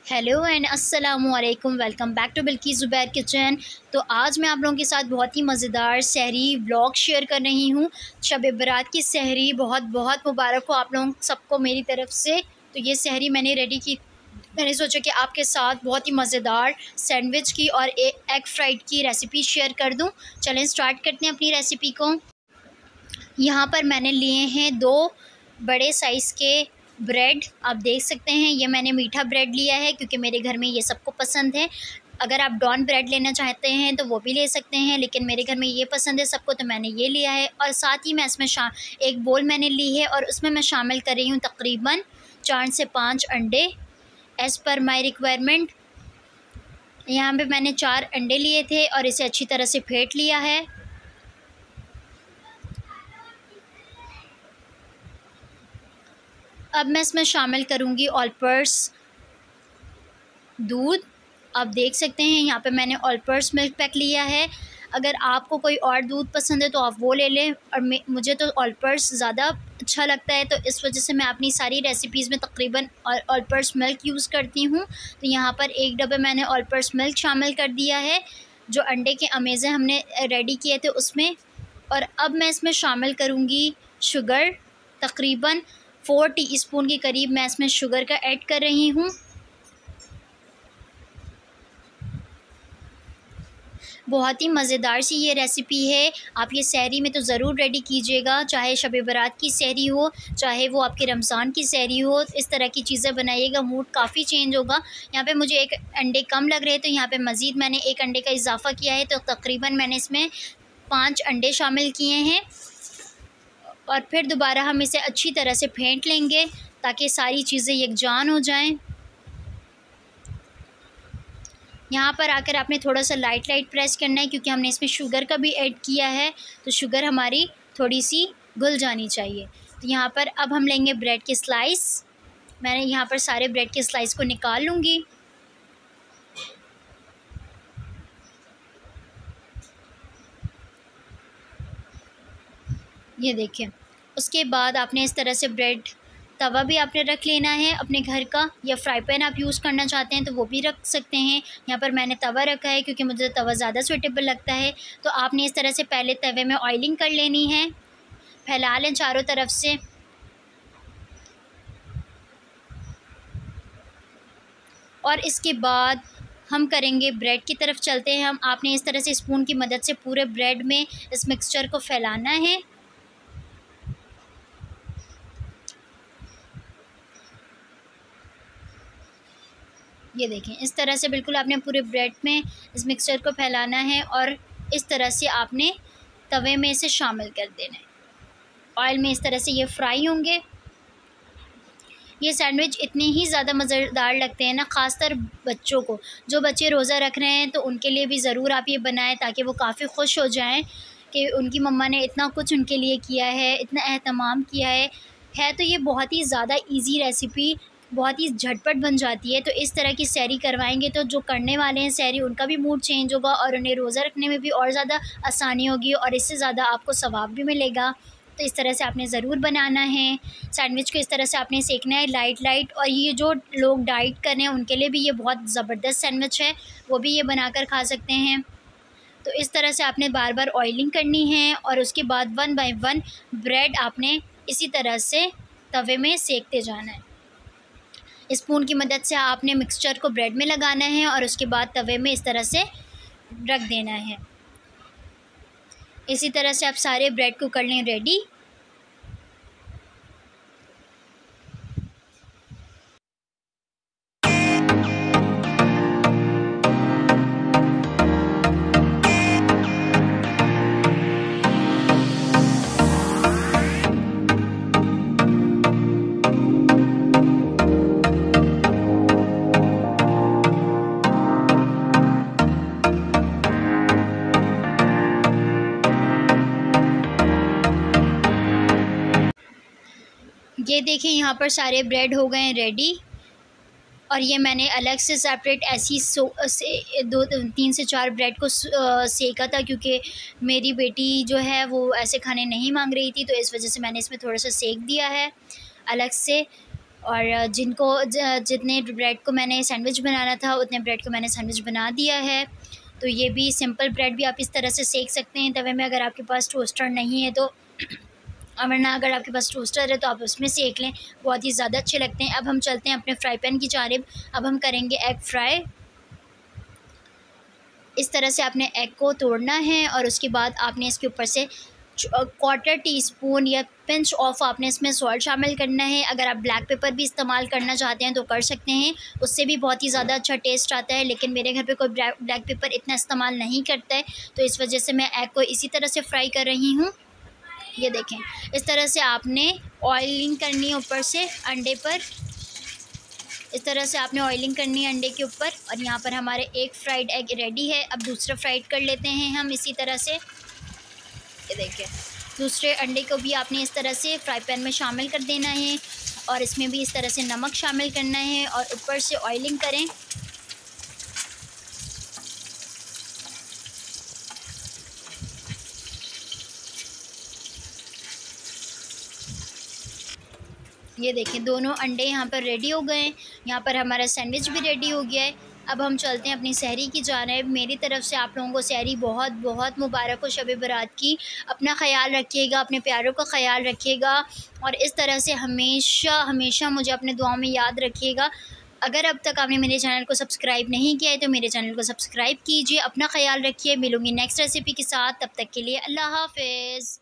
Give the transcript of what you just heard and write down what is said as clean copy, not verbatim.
Hello and अस्सलामु अलैकुम। Welcome back to Bilki Zubair kitchen. तो आज मैं आप लोगों के साथ बहुत ही मज़ेदार सहरी व्लॉग शेयर कर रही हूँ। शब बरात की सहरी बहुत बहुत मुबारक हो आप लोगों सबको मेरी तरफ़ से। तो ये सहरी मैंने रेडी की। मैंने सोचा कि आपके साथ बहुत ही मज़ेदार सैंडविच की और एग फ्राइड की रेसिपी शेयर कर दूँ। चलें स्टार्ट करते हैं अपनी रेसिपी को। यहाँ पर मैंने लिए हैं 2 बड़े साइज़ के ब्रेड। आप देख सकते हैं ये मैंने मीठा ब्रेड लिया है क्योंकि मेरे घर में ये सबको पसंद है। अगर आप डॉन ब्रेड लेना चाहते हैं तो वो भी ले सकते हैं, लेकिन मेरे घर में ये पसंद है सबको तो मैंने ये लिया है। और साथ ही मैं इसमें एक बोल मैंने ली है और उसमें मैं शामिल कर रही हूँ तकरीबन 4 से 5 अंडे एज़ पर माई रिक्वायरमेंट। यहाँ पे मैंने 4 अंडे लिए थे और इसे अच्छी तरह से फेंट लिया है। अब मैं इसमें शामिल करूँगी ऑल पर्पस दूध। आप देख सकते हैं यहाँ पे मैंने ऑल पर्पस मिल्क पैक लिया है। अगर आपको कोई और दूध पसंद है तो आप वो ले लें, और मुझे तो ऑल पर्पस ज़्यादा अच्छा लगता है, तो इस वजह से मैं अपनी सारी रेसिपीज़ में तकरीबन ऑल पर्पस मिल्क यूज़ करती हूँ। तो यहाँ पर 1 डब्बे मैंने ऑल पर्पस मिल्क शामिल कर दिया है जो अंडे के अमेज़े हमने रेडी किए थे उसमें। और अब मैं इसमें शामिल करूँगी शुगर। तकरीबन 4 टीस्पून के करीब मैं इसमें शुगर का ऐड कर रही हूँ। बहुत ही मज़ेदार सी ये रेसिपी है। आप ये सहरी में तो ज़रूर रेडी कीजिएगा, चाहे शब बारात की सहरी हो, चाहे वो आपके रमज़ान की सहरी हो। इस तरह की चीज़ें बनाइएगा, मूड काफ़ी चेंज होगा। यहाँ पे मुझे 1 अंडे कम लग रहे तो यहाँ पे मज़ीद मैंने 1 अंडे का इजाफ़ा किया है, तो तकरीबन मैंने इसमें 5 अंडे शामिल किए हैं। और फिर दोबारा हम इसे अच्छी तरह से फेंट लेंगे ताकि सारी चीज़ें यकजान हो जाएं। यहाँ पर आकर आपने थोड़ा सा लाइट प्रेस करना है क्योंकि हमने इसमें शुगर का भी ऐड किया है, तो शुगर हमारी थोड़ी सी घुल जानी चाहिए। तो यहाँ पर अब हम लेंगे ब्रेड के स्लाइस। मैंने यहाँ पर सारे ब्रेड के स्लाइस को निकाल लूँगी। ये देखिए, उसके बाद आपने इस तरह से ब्रेड तवा भी आपने रख लेना है अपने घर का, या फ्राई पैन आप यूज़ करना चाहते हैं तो वो भी रख सकते हैं। यहाँ पर मैंने तवा रखा है क्योंकि मुझे तवा ज़्यादा सूटेबल लगता है। तो आपने इस तरह से पहले तवे में ऑयलिंग कर लेनी है, फैला लें चारों तरफ से। और इसके बाद हम करेंगे ब्रेड की तरफ चलते हैं हम। आपने इस तरह से स्पून की मदद से पूरे ब्रेड में इस मिक्सचर को फैलाना है। ये देखें, इस तरह से बिल्कुल आपने पूरे ब्रेड में इस मिक्सचर को फैलाना है और इस तरह से आपने तवे में इसे शामिल कर देना है। ऑयल में इस तरह से ये फ्राई होंगे। ये सैंडविच इतने ही ज़्यादा मज़ेदार लगते हैं ना, ख़ासकर बच्चों को। जो बच्चे रोज़ा रख रहे हैं तो उनके लिए भी ज़रूर आप ये बनाएं ताकि वो काफ़ी खुश हो जाएं कि उनकी मम्मा ने इतना कुछ उनके लिए किया है, इतना एहतमाम किया है। तो ये बहुत ही ज़्यादा ईज़ी रेसिपी, बहुत ही झटपट बन जाती है। तो इस तरह की सहरी करवाएंगे तो जो करने वाले हैं सहरी उनका भी मूड चेंज होगा और उन्हें रोज़ा रखने में भी और ज़्यादा आसानी होगी और इससे ज़्यादा आपको सवाब भी मिलेगा। तो इस तरह से आपने ज़रूर बनाना है। सैंडविच को इस तरह से आपने सेकना है लाइट। और ये जो लोग डाइट कर रहे हैं उनके लिए भी ये बहुत ज़बरदस्त सैंडविच है, वो भी ये बनाकर खा सकते हैं। तो इस तरह से आपने बार बार ऑयलिंग करनी है और उसके बाद 1 बाय 1 ब्रेड आपने इसी तरह से तवे में सेकते जाना है। स्पून की मदद से आपने मिक्सचर को ब्रेड में लगाना है और उसके बाद तवे में इस तरह से रख देना है। इसी तरह से आप सारे ब्रेड को कर लें रेडी। ये देखिए, यहाँ पर सारे ब्रेड हो गए हैं रेडी। और ये मैंने अलग से सेपरेट ऐसी 3 से 4 ब्रेड को सेका था क्योंकि मेरी बेटी जो है वो ऐसे खाने नहीं मांग रही थी, तो इस वजह से मैंने इसमें थोड़ा सा सेक दिया है अलग से। और जितने ब्रेड को मैंने सैंडविच बनाना था उतने ब्रेड को मैंने सैंडविच बना दिया है। तो ये भी सिंपल ब्रेड भी आप इस तरह से सेक सकते हैं तवे में, अगर आपके पास टोस्टर नहीं है तो, वरना अगर आपके पास टोस्टर है तो आप उसमें सेक लें, बहुत ही ज़्यादा अच्छे लगते हैं। अब हम चलते हैं अपने फ्राई पैन की जानिब। अब हम करेंगे एग फ्राई। इस तरह से आपने एग को तोड़ना है और उसके बाद आपने इसके ऊपर से 1/4 टीस्पून या पिंच ऑफ आपने इसमें सॉल्ट शामिल करना है। अगर आप ब्लैक पेपर भी इस्तेमाल करना चाहते हैं तो कर सकते हैं, उससे भी बहुत ही ज़्यादा अच्छा टेस्ट आता है, लेकिन मेरे घर पे कोई ब्लैक पेपर इतना इस्तेमाल नहीं करता है, तो इस वजह से मैं एग को इसी तरह से फ्राई कर रही हूँ। ये देखें, इस तरह से आपने ऑयलिंग करनी है ऊपर से अंडे पर, इस तरह से आपने ऑयलिंग करनी है अंडे के ऊपर। और यहाँ पर हमारे एक फ्राइड एग रेडी है। अब दूसरा फ्राइड कर लेते हैं हम इसी तरह से। ये देखिए, दूसरे अंडे को भी आपने इस तरह से फ्राई पैन में शामिल कर देना है और इसमें भी इस तरह से नमक शामिल करना है और ऊपर से ऑयलिंग करें। ये देखें, दोनों अंडे यहाँ पर रेडी हो गए हैं। यहाँ पर हमारा सैंडविच भी रेडी हो गया है। अब हम चलते हैं अपनी सहरी की जानिब। मेरी तरफ से आप लोगों को सहरी बहुत बहुत मुबारक हो शब बारात की। अपना ख़याल रखिएगा, अपने प्यारों का ख़याल रखिएगा और इस तरह से हमेशा हमेशा मुझे अपने दुआओं में याद रखिएगा। अगर अब तक आपने मेरे चैनल को सब्सक्राइब नहीं किया है तो मेरे चैनल को सब्सक्राइब कीजिए। अपना ख़याल रखिए। मिलूँगी नेक्स्ट रेसिपी के साथ, तब तक के लिए अल्लाह हाफ़िज़।